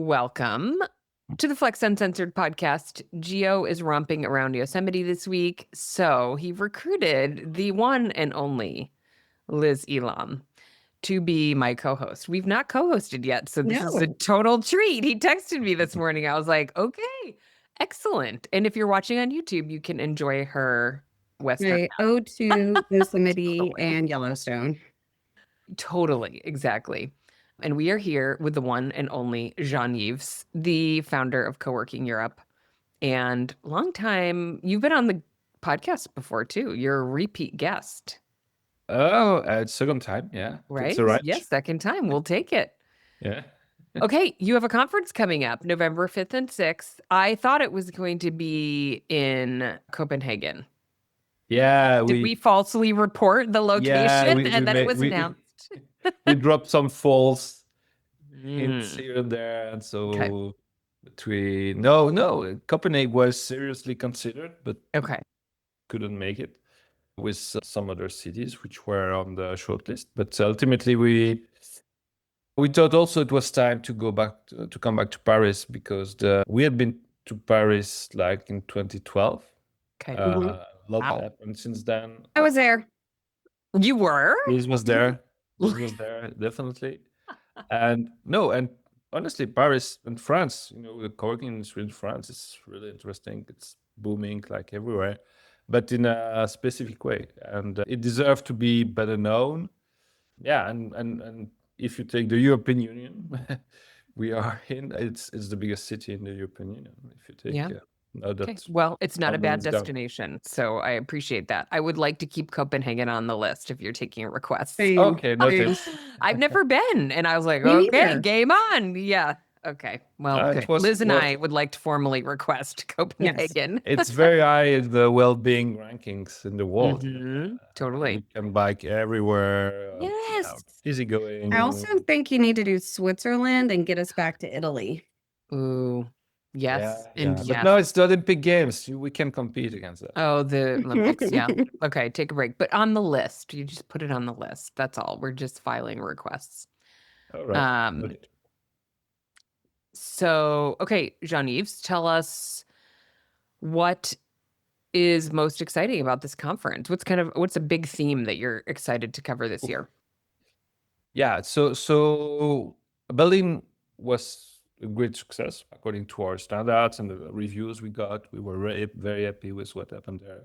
Welcome to the Flex Uncensored podcast. Geo is romping around Yosemite this week, so he recruited the one and only Liz Elam to be my co-host. We've not co-hosted yet, so this is a total treat. He texted me this morning. I was like, okay, excellent. And if you're watching on YouTube, you can enjoy her Western. Right. Ode to Yosemite and Yellowstone. Totally, exactly. And we are here with the one and only Jean-Yves, the founder of Coworking Europe. And long time, you've been on the podcast before too. You're a repeat guest. Oh, second time, yeah. Right? That's all right. Yes, second time. We'll take it. Yeah. Okay, you have a conference coming up November 5th and 6th. I thought it was going to be in Copenhagen. Yeah. Did we falsely report the location and then it was announced? We dropped some false hints here and there. And so Copenhagen was seriously considered, but couldn't make it with some other cities which were on the shortlist. But ultimately we thought also it was time to go back to come back to Paris because we had been to Paris like in 2012. Okay. A lot happened since then. I was there. You were? Liz was there. Liz was there, definitely. And honestly, Paris and France, the coworking industry in France is really interesting. It's booming like everywhere, but in a specific way. And it deserved to be better known. Yeah, and if you take the European Union, we are in. It's the biggest city in the European Union. If you take, well, it's not a bad destination, so I appreciate that. I would like to keep Copenhagen on the list if you're taking requests. Okay, noted. I've never been, and I was like, okay, game on. Yeah. Okay. Well, Liz and I would like to formally request Copenhagen. Yes. It's very high in the well-being rankings in the world. Totally. You can bike everywhere. Yes. Easygoing. I also think you need to do Switzerland and get us back to Italy. Ooh. Yes. Yeah. But no, it's the Olympic Games. We can compete against that. Oh, the Olympics. Yeah. Okay. Take a break. But on the list, you just put it on the list. That's all. We're just filing requests. All right. Okay. So, okay, Jean-Yves, tell us what is most exciting about this conference. What's a big theme that you're excited to cover this year? Yeah. So Berlin was a great success according to our standards and the reviews we got. We were very, very happy with what happened there.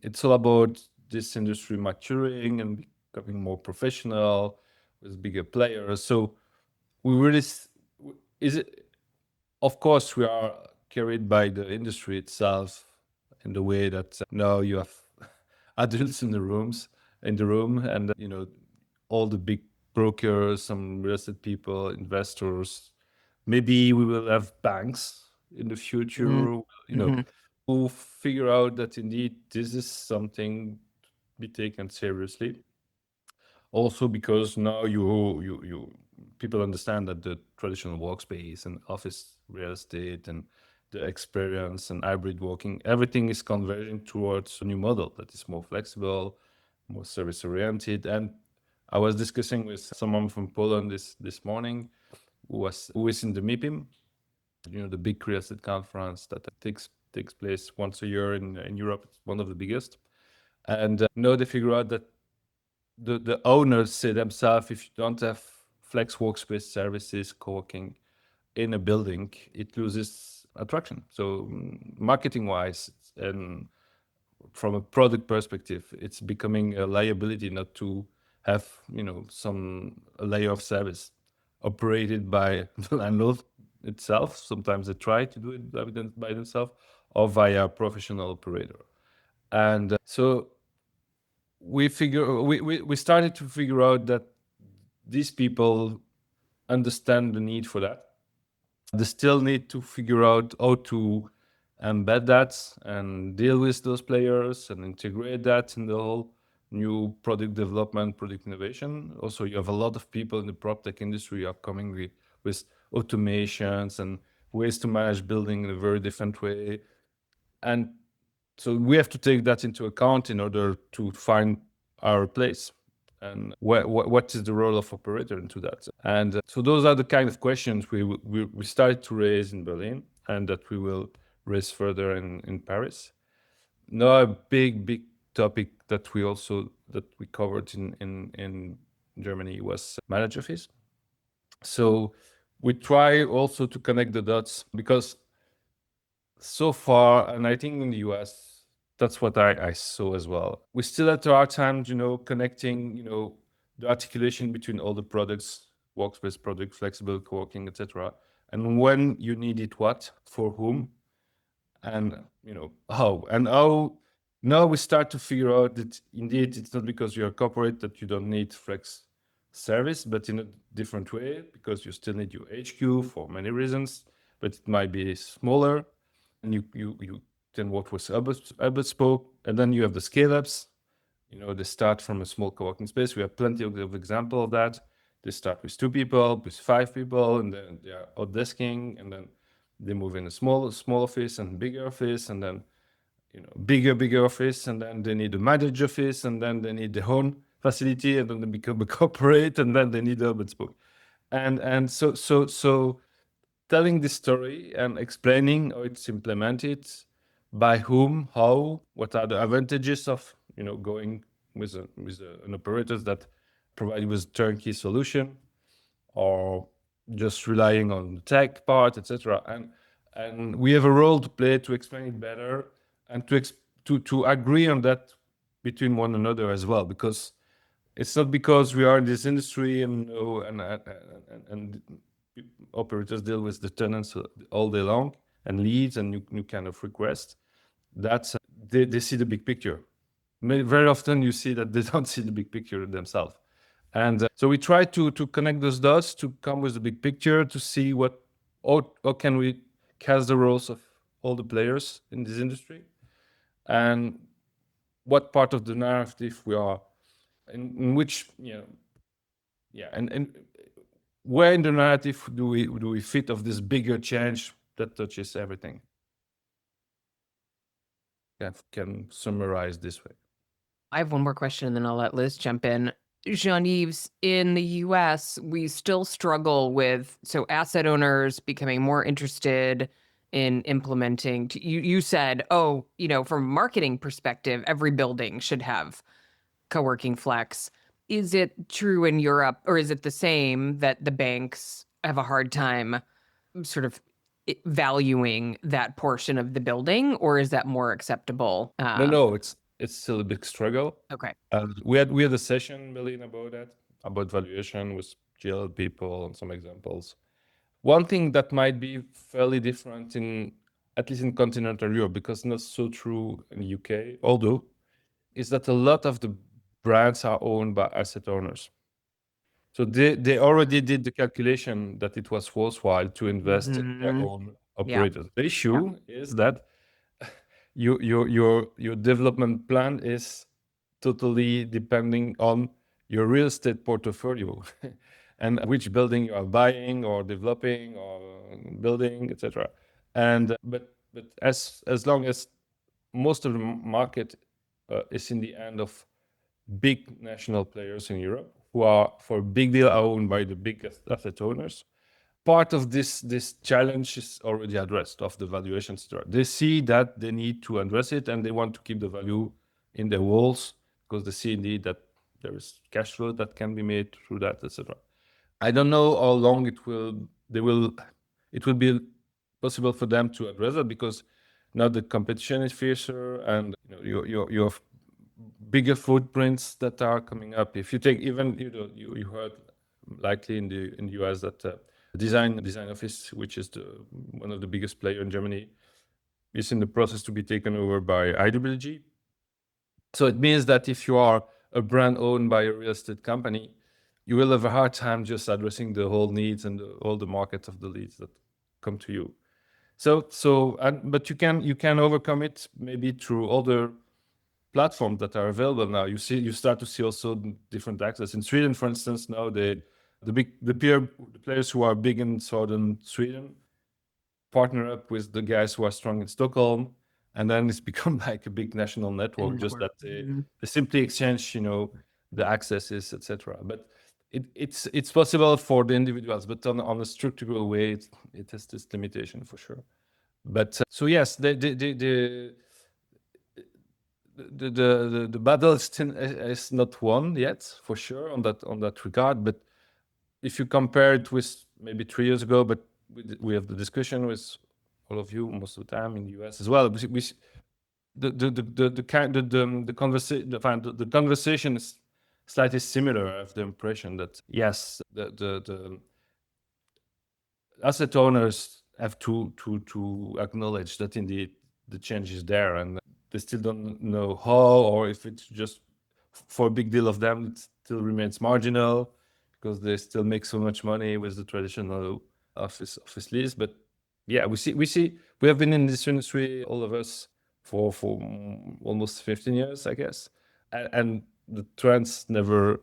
It's all about this industry maturing and becoming more professional with bigger players. So we really of course we are carried by the industry itself in the way that now you have adults in the room and all the big brokers, some real estate people, investors. Maybe we will have banks in the future, who figure out that indeed this is something to be taken seriously. Also because now people understand that the traditional workspace and office real estate and the experience and hybrid working, everything is converging towards a new model that is more flexible, more service oriented. And I was discussing with someone from Poland this morning who is in the MIPIM, the big real estate conference that takes place once a year in Europe. It's one of the biggest. And now they figure out that the owners say themselves, if you don't have flex workspace services, co-working in a building, it loses attraction. So marketing wise and from a product perspective, it's becoming a liability not to have a layer of service operated by the landlord itself. Sometimes they try to do it by themselves or via a professional operator. And so we started to figure out that these people understand the need for that. They still need to figure out how to embed that and deal with those players and integrate that in the whole new product development, product innovation. Also, you have a lot of people in the prop tech industry are coming with automations and ways to manage building in a very different way. And so we have to take that into account in order to find our place. and what is the role of operator into that? And so those are the kind of questions we started to raise in Berlin, and that we will raise further in Paris. Now, a big topic that we covered in Germany was manager fees. So we try also to connect the dots, because so far, and I think in the US, that's what I saw as well. We still had a hard time, connecting, the articulation between all the products, workspace products, flexible co-working, etc. And when you need it, what, for whom, and how. Now we start to figure out that indeed it's not because you're a corporate that you don't need flex service, but in a different way, because you still need your HQ for many reasons, but it might be smaller, and you then work with hub and spoke, and then you have the scale ups. They start from a small co-working space. We have plenty of example of that. They start with 2 people, with 5 people, and then they are out desking, and then they move in a small office and bigger office, and then bigger office, and then they need a managed office, and then they need their own facility, and then they become a corporate, and then they need a hub and spoke. And so telling this story and explaining how it's implemented, by whom, how, what are the advantages of going with an operator that provide with a turnkey solution, or just relying on the tech part, etc. And we have a role to play to explain it better, and to agree on that between one another as well, because it's not because we are in this industry and operators deal with the tenants all day long and leads and new kind of requests, that they see the big picture. Very often you see that they don't see the big picture themselves. And so we try to connect those dots to come with the big picture, to see how can we cast the roles of all the players in this industry, and what part of the narrative we are in which and where in the narrative do we fit of this bigger change that touches everything. Can summarize this way. I have one more question, and then I'll let Liz jump in. Jean-Yves, in the US, we still struggle with asset owners becoming more interested in implementing. You said, from a marketing perspective, every building should have co-working flex. Is it true in Europe, or is it the same that the banks have a hard time sort of valuing that portion of the building, or is that more acceptable? No, it's still a big struggle. Okay. We had a session, Berlin, about that, about valuation with GL people and some examples. One thing that might be fairly different at least in continental Europe, because not so true in the UK, although, is that a lot of the brands are owned by asset owners. So they already did the calculation that it was worthwhile to invest in their own operators. The issue is that your development plan is totally depending on your real estate portfolio and which building you are buying or developing or building, etc. And but as long as most of the market is in the end of big national players in Europe, who are for a big deal owned by the biggest asset owners, part of this challenge is already addressed of the valuation start. They see that they need to address it, and they want to keep the value in their walls, because they see indeed that there is cash flow that can be made through that, etc. I don't know how long it will be possible for them to address that, because now the competition is fiercer, and you have bigger footprints that are coming up. If you take even you heard likely in the US that design office, which is one of the biggest player in Germany, is in the process to be taken over by IWG. So it means that if you are a brand owned by a real estate company, you will have a hard time just addressing the whole needs and all the markets of the leads that come to you. But you can overcome it maybe through other platforms that are available now. You start to see also different access. In Sweden, for instance, now the players who are big in southern Sweden partner up with the guys who are strong in Stockholm, and then it's become like a big national network. Just that they simply exchange, the access is, etc. But it's possible for the individuals, but on a structural way, it has this limitation for sure. But so yes, the battle is not won yet for sure on that regard. But if you compare it with maybe 3 years ago, but we have the discussion with all of you most of the time in the US as well. The conversation is slightly similar. I have the impression that yes, the asset owners have to acknowledge that indeed the change is there, and they still don't know how, or if it's just for a big deal of them, it still remains marginal because they still make so much money with the traditional office lease. But yeah, we have been in this industry, all of us, for almost 15 years, I guess, and the trends never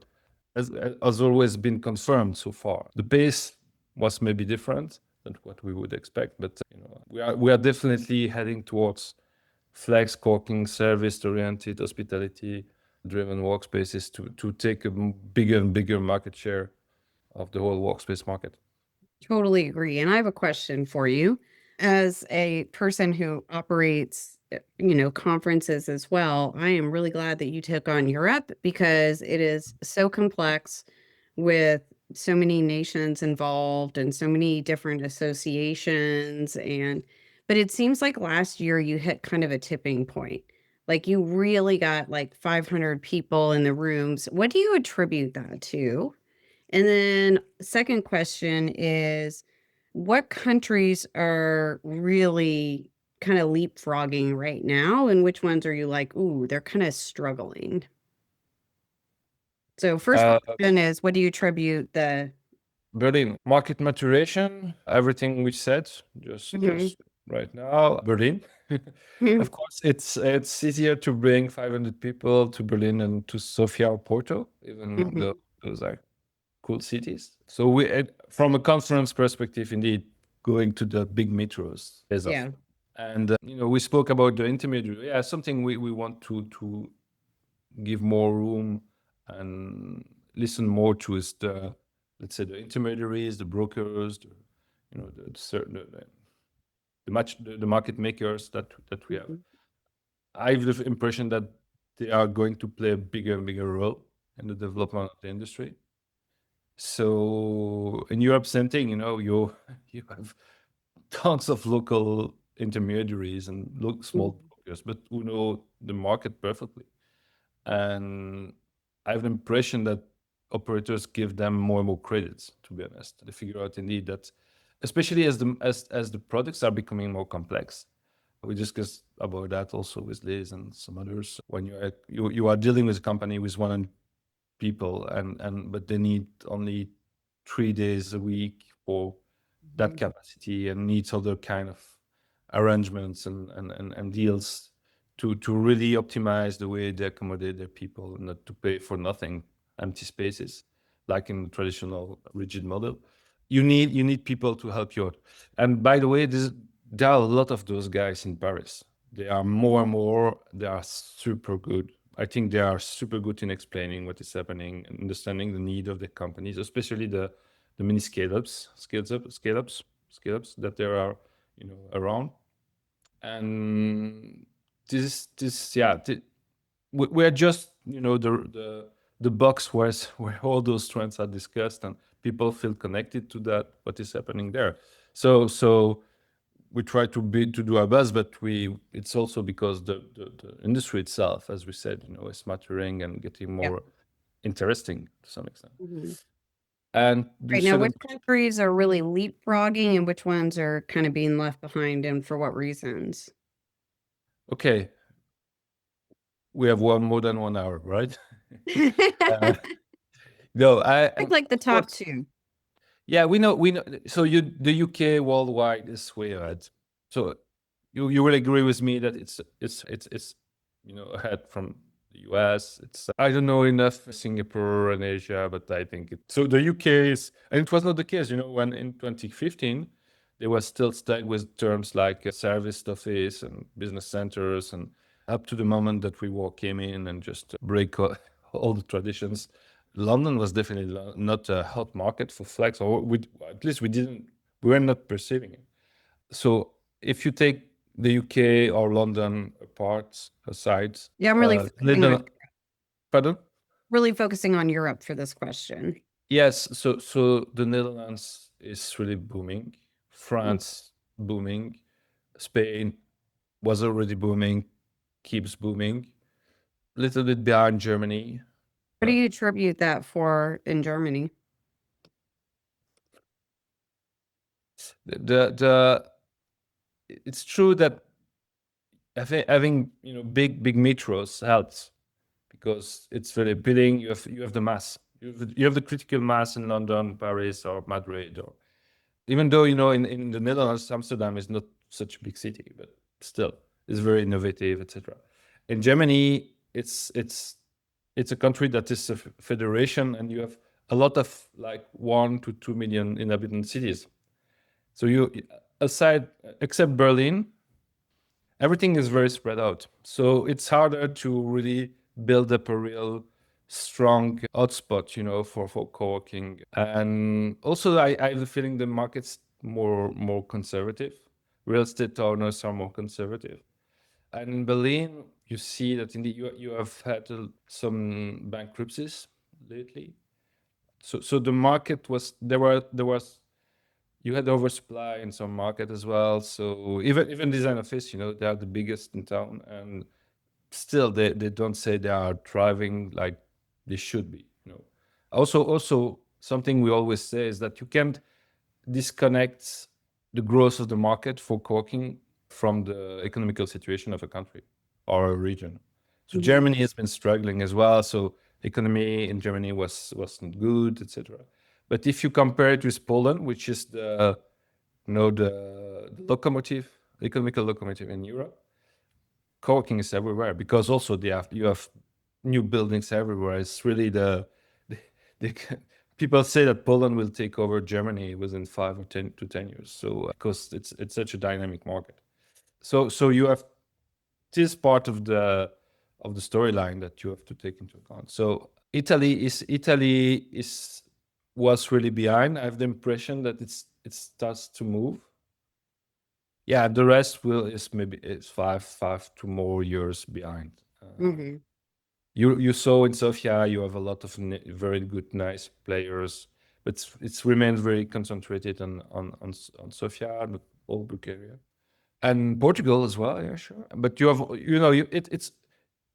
has always been confirmed so far. The pace was maybe different than what we would expect, but we are definitely heading towards flex, co-working, service-oriented, hospitality-driven workspaces to take a bigger and bigger market share of the whole workspace market. Totally agree. And I have a question for you. As a person who operates, conferences as well, I am really glad that you took on Europe because it is so complex with so many nations involved and so many different associations. But it seems like last year you hit kind of a tipping point. Like you really got like 500 people in the rooms. What do you attribute that to? And then second question is, what countries are really kind of leapfrogging right now, and which ones are you like, ooh, they're kind of struggling? So first question is, what do you attribute the Berlin market maturation, everything we said just right now. Berlin, of course, it's easier to bring 500 people to Berlin and to Sofia or Porto, even though those are cool cities. So from a conference perspective, indeed, going to the big metros is Yeah. and we spoke about the intermediary. Yeah, something we want to give more room and listen more to is let's say the intermediaries, the brokers, the market makers that we have. I have the impression that they are going to play a bigger and bigger role in the development of the industry. So in Europe, same thing. You have tons of local intermediaries and small brokers, but who know the market perfectly. And I have the impression that operators give them more and more credits, to be honest. They figure out indeed that, especially as the products are becoming more complex. We discussed about that also with Liz and some others. When you are dealing with a company with 100 people but they need only 3 days a week for that capacity and needs other kind of arrangements and deals to really optimize the way they accommodate their people and not to pay for nothing, empty spaces, like in the traditional rigid model. You need people to help you out. And by the way, there are a lot of those guys in Paris. They are more and more, they are super good. I think they are super good in explaining what is happening and understanding the need of the companies, especially the mini scale-ups that there are, around. And we're just, the box where all those trends are discussed and people feel connected to that, what is happening there. So we try to do our best, but it's also because the industry itself, as we said, is maturing and getting more interesting to some extent. And Right now, which countries are really leapfrogging and which ones are kind of being left behind, and for what reasons? Okay, we have more than 1 hour, right? No, I'd like the of top course, two. yeah, we know. So the UK worldwide is way ahead. So you will agree with me that it's ahead from the US. I don't know enough Singapore and Asia, but I think so the UK is, and it was not the case, when in 2015 they were still stuck with terms like service office and business centers, and up to the moment that we came in and just break all the traditions. London was definitely not a hot market for Flex, or at least we were not perceiving it. So if you take the UK or London aside, Yeah, I'm really focusing on pardon? really focusing on Europe for this question. Yes, so the Netherlands is really booming, Mm. France booming, Spain was already booming, keeps booming. Little bit behind Germany. What do you attribute that for in Germany? It's true that having big metros helps because it's very appealing. You have the mass. You have the critical mass in London, Paris, or Madrid, or even though in the Netherlands, Amsterdam is not such a big city, but still it's very innovative, etc. In Germany, it's a country that is a federation, and you have a lot of like 1 to 2 million inhabitant cities. So except Berlin, everything is very spread out. So it's harder to really build up a real strong hotspot, for co-working. And also, I have the feeling the market's more conservative. Real estate owners are more conservative. And in Berlin, you see that you have had some bankruptcies lately. So the market was you had oversupply in some market as well. So even design office, they are the biggest in town, and still they don't say they are thriving like they should be. Also something we always say is that you can't disconnect the growth of the market for co-working from the economical situation of a country or a region. So Germany has been struggling as well. So economy in Germany wasn't good, etc. But if you compare it with Poland, which is the locomotive, economical locomotive in Europe, co-working is everywhere because also you have new buildings everywhere. It's really the people say that Poland will take over Germany within 5 or 10 years. So because it's such a dynamic market. So you have this part of the storyline that you have to take into account. So Italy was really behind. I have the impression that it starts to move. Yeah, the rest is 5 to more years behind. Mm-hmm. You saw in Sofia, you have a lot of very good, nice players, but it's remained very concentrated on Sofia, not all Bulgaria, and Portugal as well. Yeah, sure. But you have it's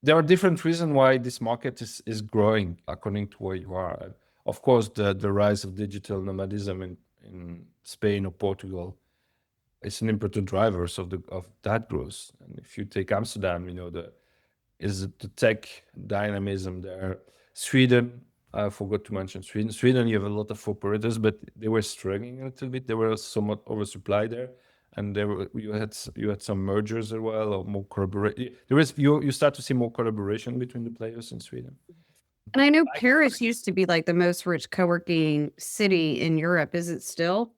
there are different reasons why this market is growing according to where you are. And of course, the rise of digital nomadism in Spain or Portugal is an important driver of that growth. And if you take Amsterdam, the tech dynamism there. Sweden, I forgot to mention Sweden. Sweden, you have a lot of operators, but they were struggling a little bit. They were somewhat oversupplied there, and you had some mergers as well, or more collaboration. You start to see more collaboration between the players in Sweden. And I know Paris used to be like the most rich co-working city in Europe. Is it still?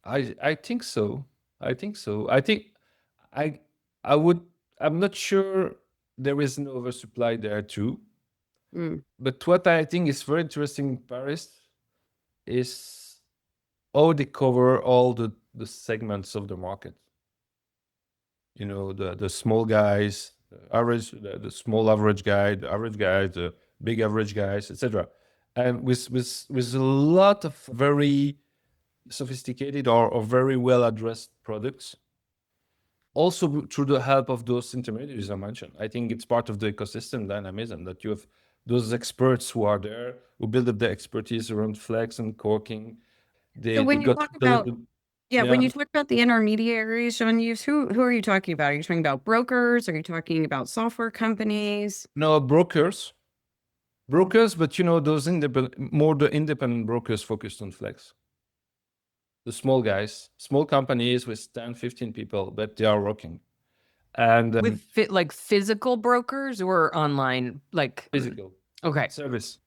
I think so. I think so. I I would. I'm not sure there is an oversupply there too. Mm. But what I think is very interesting in Paris is how they cover all the segments of the market. The small guys, the small average guy, the average guy, the big average guys, etc. And with a lot of very sophisticated or very well addressed products. Also through the help of those intermediaries I mentioned. I think it's part of the ecosystem dynamism that you have those experts who are there, who build up their expertise around Flex and co-working. So when you Got talk to about build. when Yeah. you talk about the intermediaries, Jean-Yves, who are you talking about? Are you talking about brokers? Are you talking about software companies? No, brokers, but those the independent brokers focused on Flex. The small guys, small companies with 10, 15 people, but they are working. And With like physical brokers or online, like physical okay. service,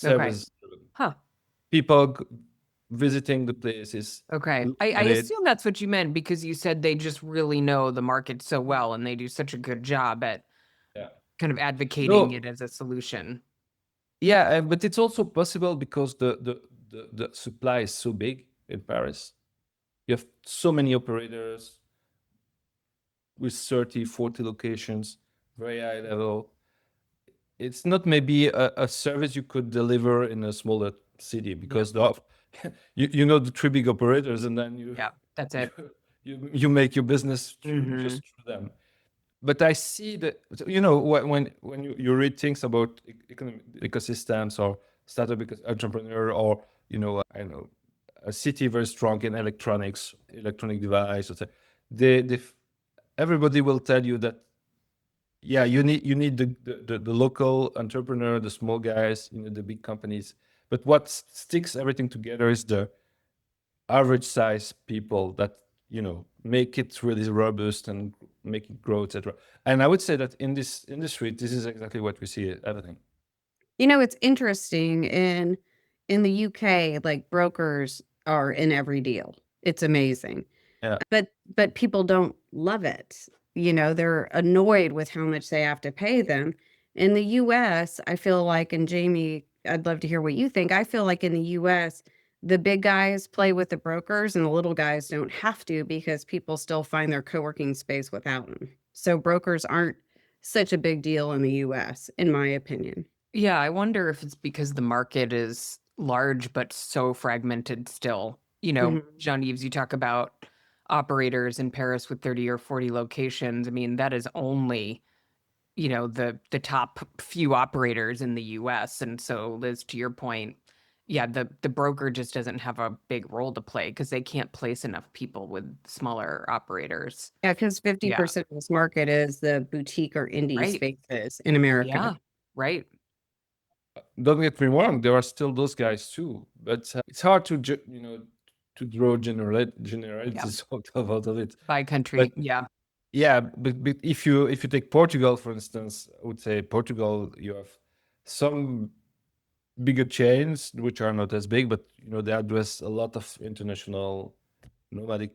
Okay. service Huh. people visiting the places. Okay. Look I at it. assume that's what you meant because you said they just really know the market so well and they do such a good job at Yeah. kind of advocating it No, as a solution. yeah, but it's also possible because the supply is so big in Paris. You have so many operators with 30, 40 locations, very high level. It's not maybe a service you could deliver in a smaller city because you know the three big operators, and then Yeah, that's it. you make your business Mhm. just through them. But I see that, you know, when you read things about economic ecosystems or startup entrepreneur, or, you know, I don't know, a city very strong in electronics, electronic device, or they everybody will tell you that, yeah, you need the local entrepreneur, the small guys, you know, the big companies. But what sticks everything together is the average size people that, you know, make it really robust and make it grow, etc. And I would say that in this industry, this is exactly what we see happening. You know, it's interesting in the UK, like brokers are in every deal. It's amazing. Yeah. But people don't love it. You know, they're annoyed with how much they have to pay them. In the US, I feel like, and Jamie, I'd love to hear what you think. I feel like in the US, the big guys play with the brokers and the little guys don't have to because people still find their co-working space without them. So brokers aren't such a big deal in the US, in my opinion. Yeah, I wonder if it's because the market is large but so fragmented still. You know, Mhm. Jean-Yves, you talk about operators in Paris with 30 or 40 locations. I mean, that is only, you know, the top few operators in the US. And so, Liz, to your point, yeah, the broker just doesn't have a big role to play because they can't place enough people with smaller operators. Yeah, because Yeah, 50% of this market is the boutique or indie right. spaces in America. Yeah, right. Don't get me wrong, there are still those guys too, but it's hard to you know, to draw Yeah. generalities out of it. By But country. Yeah. yeah, but if you take Portugal, for instance, I would say Portugal, you have some bigger chains which are not as big, but, you know, they address a lot of international nomadic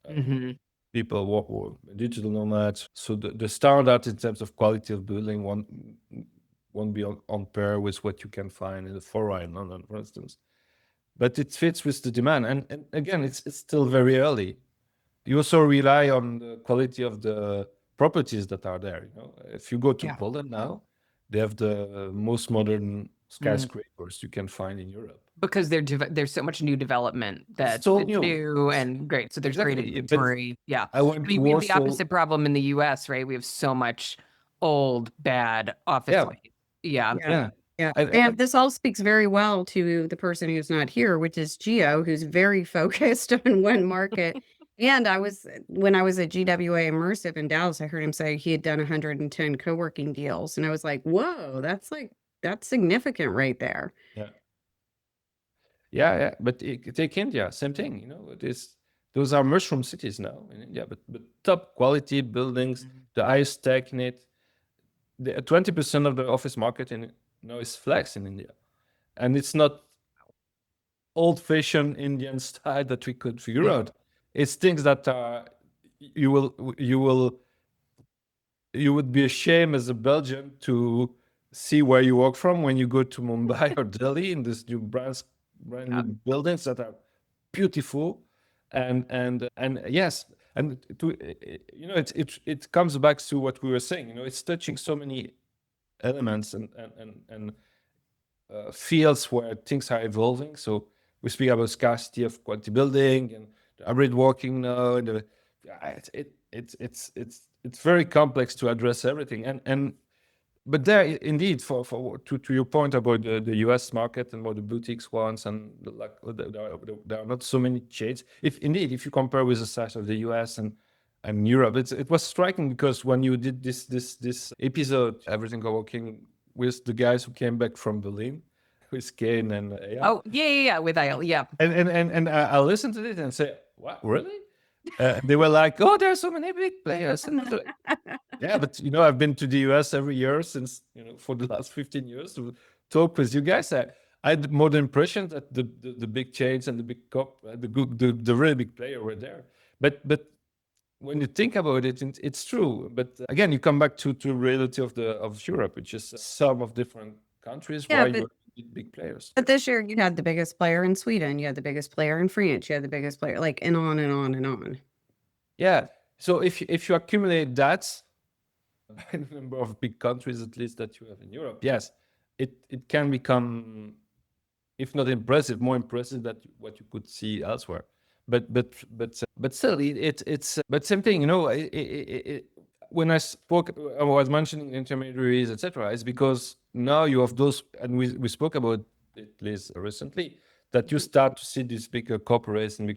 Hmm. people, digital nomads. So the standard in terms of quality of building won't be on par with what you can find in the foreign London, for instance. But it fits with the demand, and again, it's still very early. You also rely on the quality of the properties that are there. You know, if you go to Yeah. Poland now, they have the most modern Mm. skyscrapers you can find in Europe. Because there's so much new development It's that still it's new. new and great. So there's great Exactly. But inventory. Yeah. I I went to mean, we have the Warsaw. opposite problem in the US, right? We have so much old, bad office Yeah, space. Yeah. Yeah. yeah. Yeah. I, And this all speaks very well to the person who's not here, which is Gio, who's very focused on one market. And when I was at GWA Immersive in Dallas, I heard him say he had done 110 co-working deals. And I was like, whoa, that's significant right there. yeah, yeah. But take India, same thing. You know, those are mushroom cities now in India, but top quality buildings, Mhm. the highest tech in it. The 20% of the office market in now is flex in India, and it's not old-fashioned Indian style that we could figure Yeah. out. It's things that you would be ashamed as a Belgian to see where you work from when you go to Mumbai or Delhi in these new brand new Yeah. buildings that are beautiful, and yes, and to you know, it comes back to what we were saying. You know, it's touching so many elements and fields where things are evolving. So we speak about scarcity of quality building and hybrid working now. And it's very complex to address everything. And but there indeed, to your point about the US market and what the boutiques ones, and there are not so many shades. If you compare with the size of the US and Europe, it was striking because when you did this episode, Everything Coworking, with the guys who came back from Berlin, with Kane and Eyal, Oh, yeah. With IL. Yeah. and I listened to it and say, "What, really?" They were like, "Oh, there are so many big players," and yeah, but you know, I've been to the US every year since, you know, for the last 15 years to talk with you guys. I had more the impression that the big chains and the big the really big player were there. But when you think about it, it's true. But again, you come back to reality of Europe, which is some of different countries Yeah, why but you need big players. but this year you had the biggest player in Sweden, you had the biggest player in France, you had the biggest player, like, and on and on and on. Yeah. So if you accumulate that by the number of big countries at least that you have in Europe, yes, it can become, if not impressive, more impressive than what you could see elsewhere. But still, it's but same thing, you know. When I was mentioning intermediaries, etc. It's because now you have those, and we spoke about it, Liz, recently, that you start to see these bigger corporates and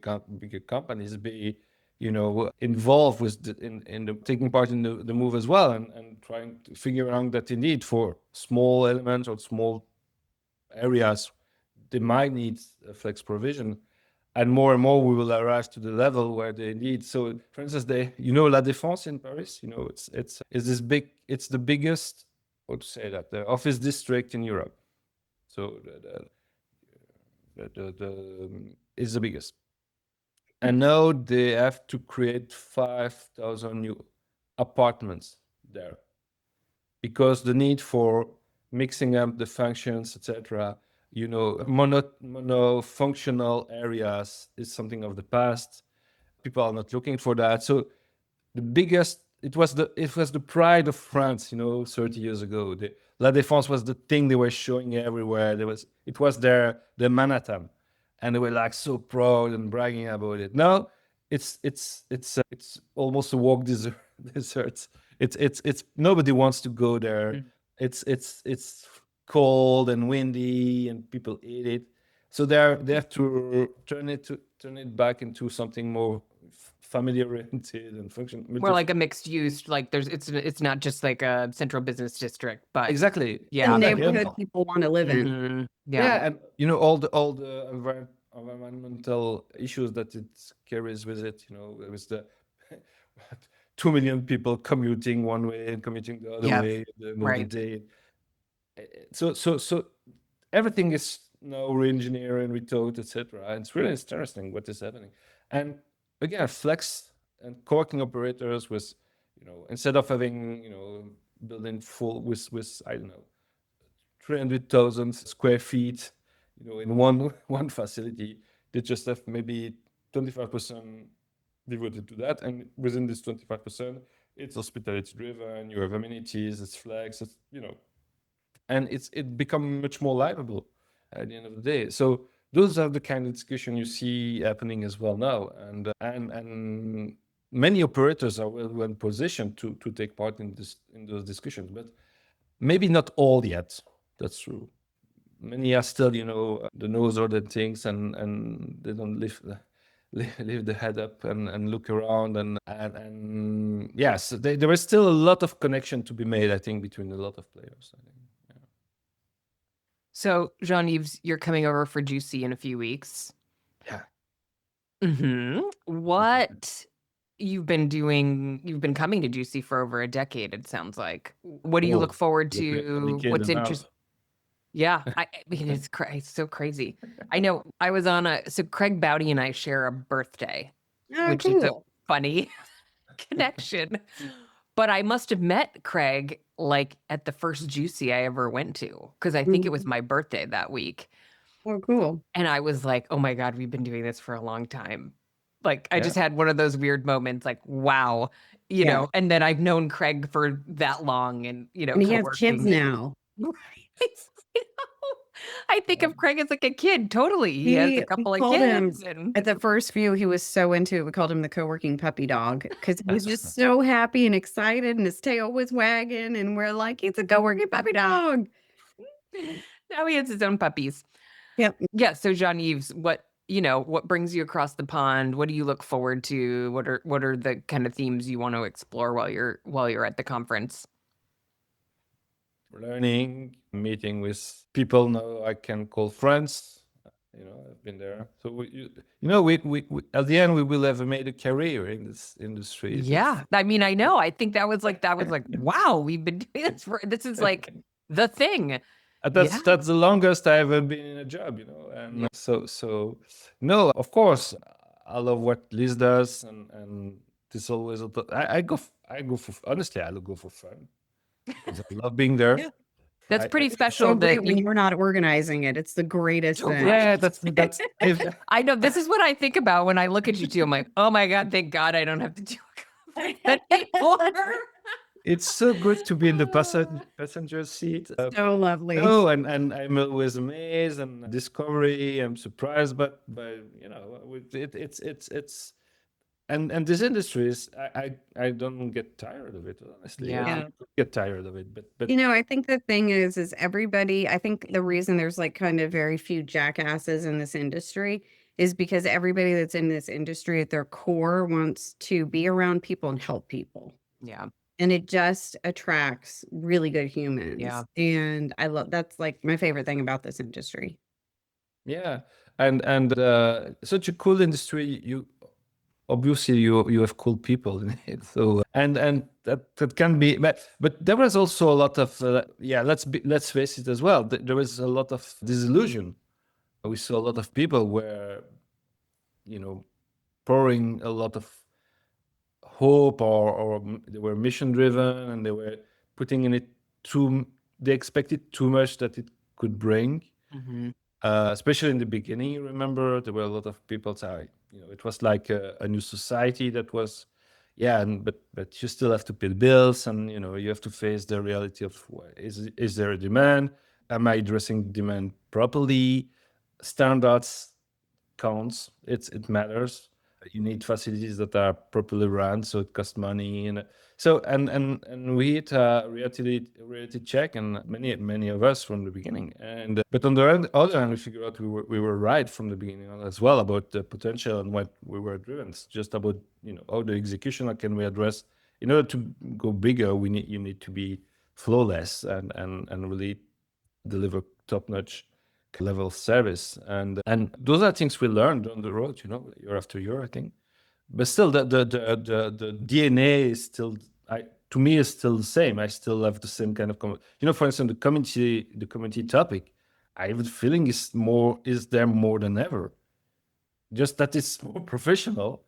bigger companies be, you know, involved with in the taking part in the move as well, and trying to figure out that they need for small elements or small areas they might need a flex provision, and more we will arrive to the level where they need. So for instance, you know, La Défense in Paris, you know, it's this big, it's the biggest, how to say that, the office district in Europe. So the is the biggest, and now they have to create 5,000 new apartments there, because the need for mixing up the functions, etc., you know, mono functional areas is something of the past. People are not looking for that. So the biggest, it was the pride of France, you know, 30 years ago. The La Défense was the thing they were showing everywhere. It was their Manhattan, and they were like so proud and bragging about it. Now it's almost a walk desert. It's nobody wants to go there. It's cold and windy, and people hate it. So they have to turn it back into something more family oriented and function. More like a mixed use, like it's not just like a central business district, but Exactly. yeah, The Yeah. neighborhood people want to live in. Mhm. Yeah, and you know, all the environmental issues that it carries with it. You know, there was the 2 million people commuting one way and commuting the other Yep. way at the end of the Right. day. So everything is now re-engineered and rethought, etc. And it's really interesting what is happening. And again, Flex and coworking operators was, you know, instead of having, you know, building full with I don't know, 300,000 square feet, you know, in one facility, they just have maybe 25% devoted to that, and within this 25%, it's hospitality driven. You have amenities, it's flex, it's, you know, and it become much more livable at the end of the day. So those are the kind of discussion you see happening as well now, and many operators are well positioned to take part in those discussions, but maybe not all yet. That's true. Many are still, you know, the nose or the things, and they don't lift the head up and look around, and yes, there is still a lot of connection to be made, I think, between a lot of players, I think. So Jean-Yves, you're coming over for Juicy in a few weeks. Yeah. What you've been coming to Juicy for over a decade, it sounds like. What do you look forward to? What's interesting? Yeah, I mean, it's so crazy. I know I was so Craig Bowdy and I share a birthday, Oh, which is a cool. funny connection. But I must have met Craig like at the first Juicy I ever went to, because I think it was my birthday that week. Oh, cool. And I was like, oh my God, we've been doing this for a long time. Like, I Yeah. just had one of those weird moments, like, wow, you Yeah. know, and then I've known Craig for that long, and, you know, And he has kids co-working. now. I think of Craig as like a kid, totally. He has a couple of called him kids. And at the first few, he was so into it. We called him the co-working puppy dog because he was just so happy and excited, and his tail was wagging, and we're like, he's a co-working puppy dog. now he has his own puppies. Yep. Yeah. So Jean-Yves, what brings you across the pond? What do you look forward to? What are the kind of themes you want to explore while you're at the conference? Learning, meeting with people now I can call friends. You know, I've been there. So we at the end we will have made a career in this industry. Yeah, I mean, I know. I think that was like, wow, we've been doing this this is like the thing. That's the longest I ever been in a job, and so no, of course, I love what Liz does, and this always I go for honestly, I go for fun because I love being there. Yeah. That's I, pretty I special So that great when you're not organizing it. It's the greatest thing. yeah, that's I know this is what I think about when I look at you two. I'm like, oh my God, thank God I don't have to do that anymore. it's so good to be in the passenger seat. So lovely. No, and I'm always amazed and discovery. I'm surprised, but it's and this industry is I don't get tired of it, honestly. Yeah. Yeah. I get tired of it, but I think the thing is everybody, I think the reason there's like kind of very few jackasses in this industry is because everybody that's in this industry at their core wants to be around people and help people. Yeah. And it just attracts really good humans. Yeah. And I love that's like my favorite thing about this industry. yeah, and such a cool industry. Obviously you have cool people in it, so and that can be, but there was also a lot of let's face it as well, there was a lot of disillusion. We saw a lot of people were pouring a lot of hope, or they were mission driven, and they were putting in it they expected too much that it could bring. Mhm. Especially in the beginning, you remember there were a lot of people saying, it was like a new society that was, but you still have to pay the bills, and you have to face the reality of is there a demand? Am I addressing demand properly? Standards counts. It matters. You need facilities that are properly run, so it costs money, and we hit a reality check, and many of us from the beginning. And but on the other hand, we figured out we were right from the beginning as well about the potential and what we were driven. It's just about how the execution, how can we address. In order to go bigger, you need to be flawless and really deliver top notch level service, and those are things we learned on the road, year after year, I think. But still, the DNA is still, to me, is still the same. I still have the same kind of for instance, the community topic. I have the feeling is there more than ever. Just that it's more professional,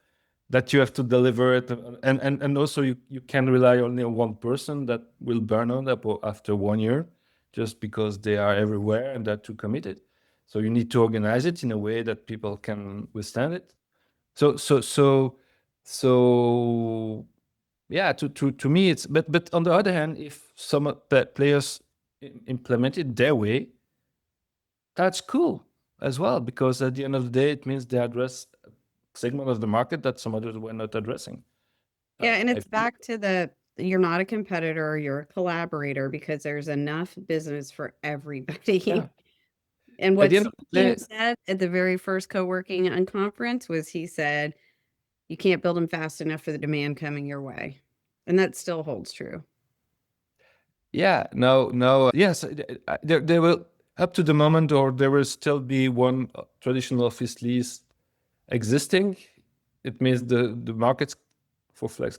that you have to deliver it, and also you can rely only on one person that will burn out after 1 year, just because they are everywhere and they're too committed. So you need to organize it in a way that people can withstand it. So yeah, to me it's, but on the other hand, if some players implement it their way, that's cool as well, because at the end of the day, it means they address a segment of the market that some others were not addressing. Yeah, and I it's feel- back to you're not a competitor, you're a collaborator because there's enough business for everybody. Yeah. And At what the end of the Steve day, said at the very first co-working conference was he said, you can't build them fast enough for the demand coming your way. And that still holds true. yeah, no, yes, there will, up to the moment, or there will still be one traditional office lease existing. It means the markets for flex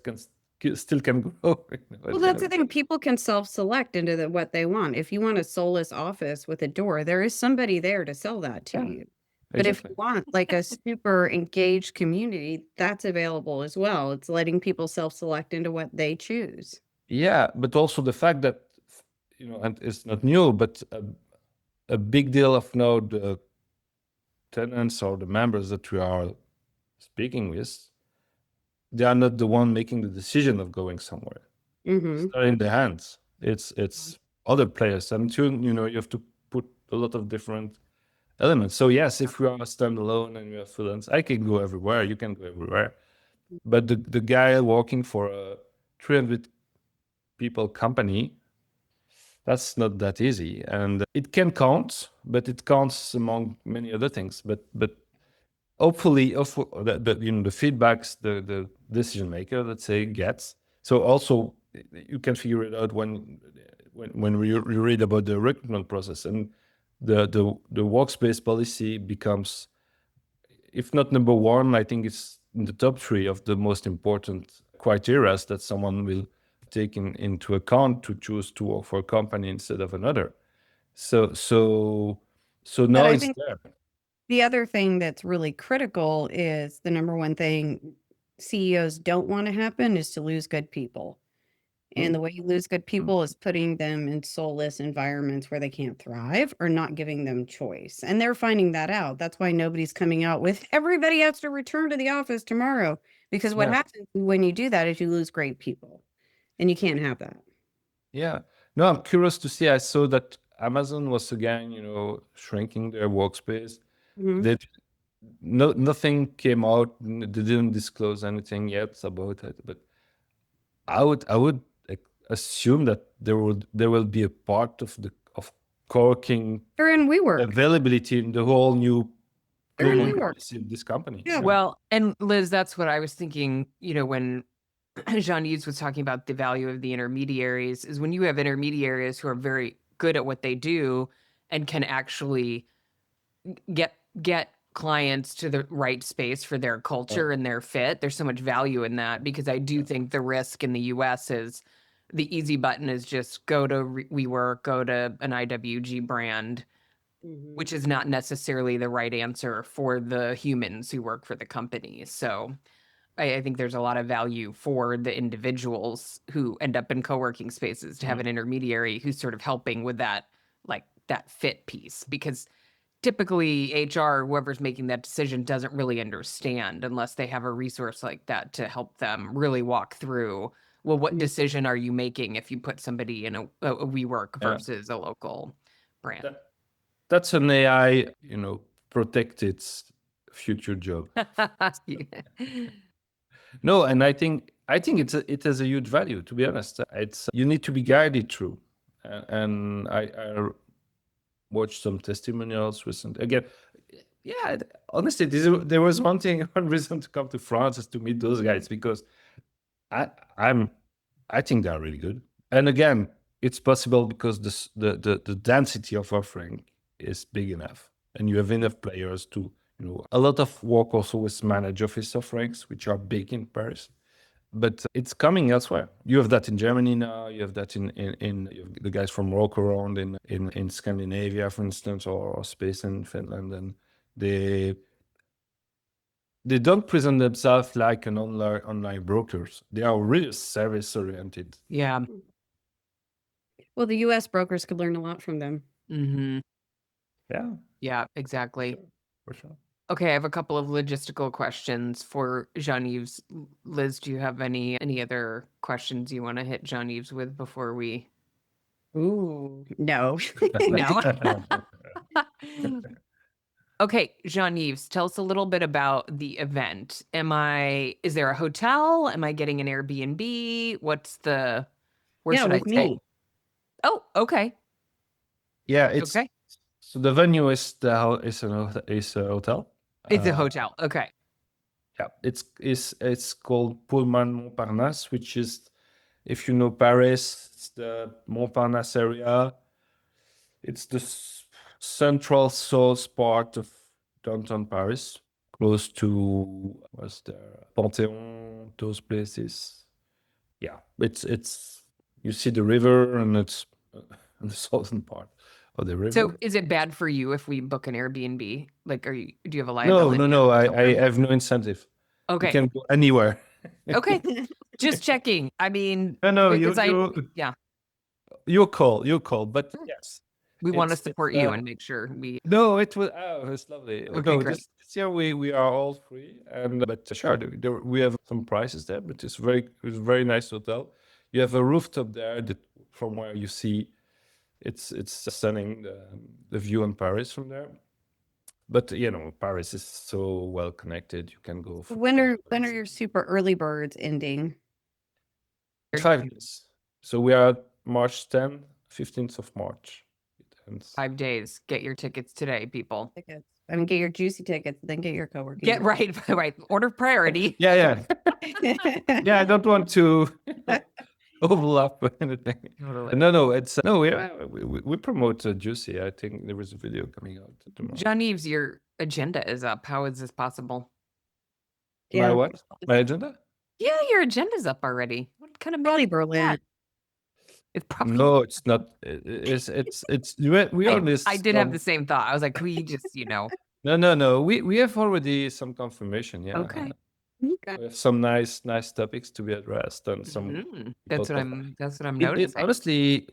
still can grow. Well, that's the thing. People can self-select into what they want. If you want a soulless office with a door, there is somebody there to sell that to Yeah, you. But if exactly. you want like a super engaged community, that's available as well. It's letting people self-select into what they choose. Yeah, but also the fact that, and it's not new, but a big deal of now the tenants or the members that we are speaking with, they are not the one making the decision of going somewhere. Mm-hmm. It's not in their hands. It's other players, and you have to put a lot of different elements. So yes, if we are standalone and we are freelance, I can go everywhere. You can go everywhere, but the guy working for a 300 people company, that's not that easy, and it can count, but it counts among many other things. But hopefully, the feedbacks the decision maker, let's say, gets. So also you can figure it out when you read about the recruitment process, and the workspace policy becomes, if not number one, I think it's in the top three of the most important criteria that someone will take into account to choose to work for a company instead of another. So But now I it's think there. the other thing that's really critical is the number one thing CEOs don't want to happen is to lose good people. And the way you lose good people is putting them in soulless environments where they can't thrive or not giving them choice. And they're finding that out. That's why nobody's coming out with everybody has to return to the office tomorrow. Because what Yeah. happens when you do that is you lose great people. And you can't have that. Yeah. No, I'm curious to see. I saw that Amazon was again, shrinking their workspace. Mhm. That nothing came out. They didn't disclose anything yet about it. But I would like, assume that there will be a part of co-working They're in WeWork. availability in the whole new They're in global WeWork. policy of this company. Yeah. Well, and Liz, that's what I was thinking, when Jean-Yves was talking about the value of the intermediaries, is when you have intermediaries who are very good at what they do and can actually get clients to the right space for their culture and their fit. There's so much value in that, because I do think the risk in the US is the easy button is just go to WeWork, go to an IWG brand, Mhm. which is not necessarily the right answer for the humans who work for the company. So I think there's a lot of value for the individuals who end up in co-working spaces to have an intermediary who's sort of helping with that, like that fit piece, because typically HR, whoever's making that decision, doesn't really understand unless they have a resource like that to help them really walk through, well, what Yeah. decision are you making if you put somebody in a WeWork Yeah. versus a local brand? That's an AI, protected future job. No, and I think it has a huge value. To be honest, it's you need to be guided through, and I watched some testimonials recently. Again, yeah, honestly, there was one reason to come to France is to meet those guys, because I I'm I think they're really good. And again, it's possible because the density of offering is big enough, and you have enough players to, a lot of work also with managed office offerings, which are big in Paris. But it's coming elsewhere. You have that in Germany now. You have that in you have the guys from Morocco around in Scandinavia, for instance, or Space in Finland, and they they don't present themselves like an online brokers. They are really service oriented. Yeah. Well, the US brokers could learn a lot from them. Mm-hmm. Yeah, Yeah, exactly. for sure. Okay, I have a couple of logistical questions for Jean-Yves. Liz, do you have any other questions you want to hit Jean-Yves with before we? Ooh. No. No. Okay, Jean-Yves, tell us a little bit about the event. Is there a hotel? Am I getting an Airbnb? Where Yeah, should I with stay? me. Oh, okay. Yeah, it's Okay. so the venue is is a hotel. It's a hotel. Okay. Yeah, it's called Pullman Montparnasse, which is, if you know Paris, it's the Montparnasse area. It's the central south part of downtown Paris, close to what's there, Panthéon, those places. Yeah, it's you see the river, and it's in the southern part of the river. So is it bad for you if we book an Airbnb? Like, do you have a No, liability? no, on no. the hotel I room? have no incentive. You Okay. can go anywhere. Okay. Just checking. I mean, No, because yeah, you call. But yes, we want to it's support you and make sure we. no, it's lovely. Okay, No, great. this year we are all free, and but sure, we have some prices there, but it's very nice hotel. You have a rooftop there that from where you see it's stunning, the view on Paris from there. But Paris is so well connected. You can go for When are your super early birds ending? 5 days. So we are March 10th, 15th of March. It ends. 5 days. Get your tickets today, people. Tickets. I mean, get your juicy tickets, then get your co-working. Get right, right. Order priority. Yeah. Yeah, I don't want to overlap anything. Totally. No, it's no. We promote Juicy. I think there is a video coming out tomorrow. Jean-Yves, your agenda is up. How is this possible? My Yeah. what? My agenda? Yeah, your agenda's up already. What kind of Probably magic is Berlin. that? It's probably. No, it's not. We I only did have the same thought. I was like, we just, No. We have already some confirmation. Yeah. Okay. Okay. We have some nice topics to be addressed and some That's people what I'm It noticing. honestly,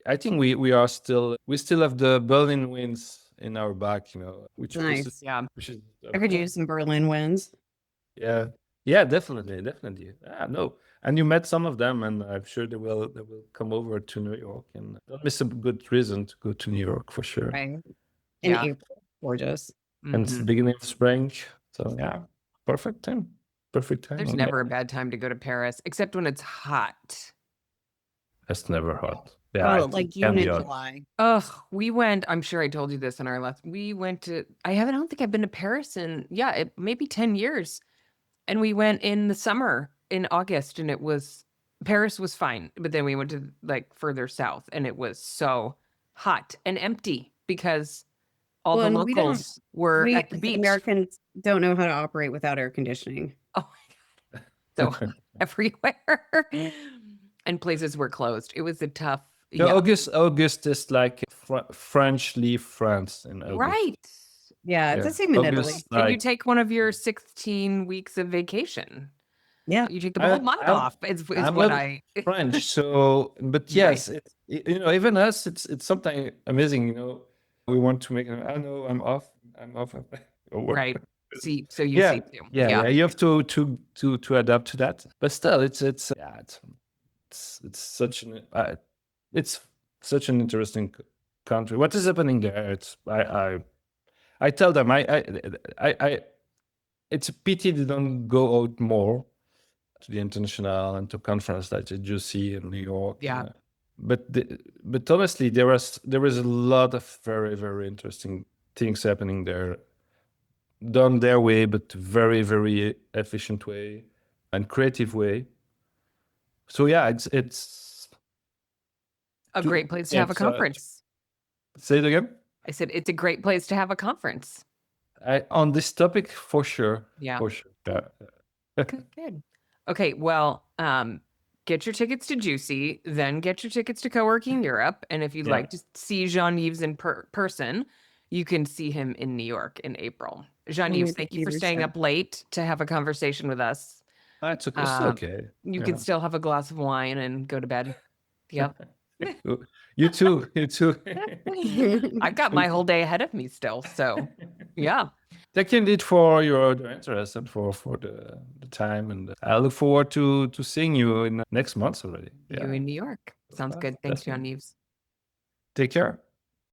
I think we still have the Berlin wins in our back, which Nice. Yeah. which is I could use some Berlin wins. yeah, definitely. No, and you met some of them, and I'm sure they will come over to New York, and don't miss a good reason to go to New York for sure. Right. In Yeah. April. Gorgeous. And it's the beginning of spring, so yeah, perfect time. There's Okay. never a bad time to go to Paris, except when it's hot. It's never hot. Yeah, Oh, it like can June be and hot. July. Ugh, we went. I'm sure I told you this in our last. I don't think I've been to Paris in maybe 10 years. And we went in the summer in August, and Paris was fine, but then we went to like further south, and it was so hot and empty because all the Well, and locals were we at the as beach. Americans don't know how to operate without air conditioning. Oh my God. So everywhere. And places were closed. It was a tough. Yeah, August is like French leave France in August. Right. Yeah, it's the same in Italy. August, And you like, take one of your 16 weeks of vacation. Yeah. You take the whole month off. Is I'm what not I. French, so but yes, even us, it's something amazing. We want to make. I know I'm off. Right. See, so you see too. Yeah. You have to adapt to that, but still, it's such an interesting country. What is happening there? I tell them it's a pity they don't go out more to the international and to conference that you see in New York. Yeah. But honestly, there is a lot of very, very interesting things happening there, done their way, but very, very efficient way and creative way. So yeah, it's A great place to have a conference. Say it again. I said it's a great place to have a conference. On this topic, for sure. Yeah. For sure. Yeah. Good. Okay. Well, get your tickets to Juicy, then get your tickets to Coworking Europe. And if you'd like to see Jean-Yves in person, you can see him in New York in April. Jean-Yves, thank you for staying up late to have a conversation with us. It's okay. You can still have a glass of wine and go to bed. Yep. You too. I've got my whole day ahead of me still. So, yeah. Thank you indeed for your interest and for the time. And I look forward to seeing you in next month already. You in New York. Sounds good. Thanks, Jean-Yves. Take care.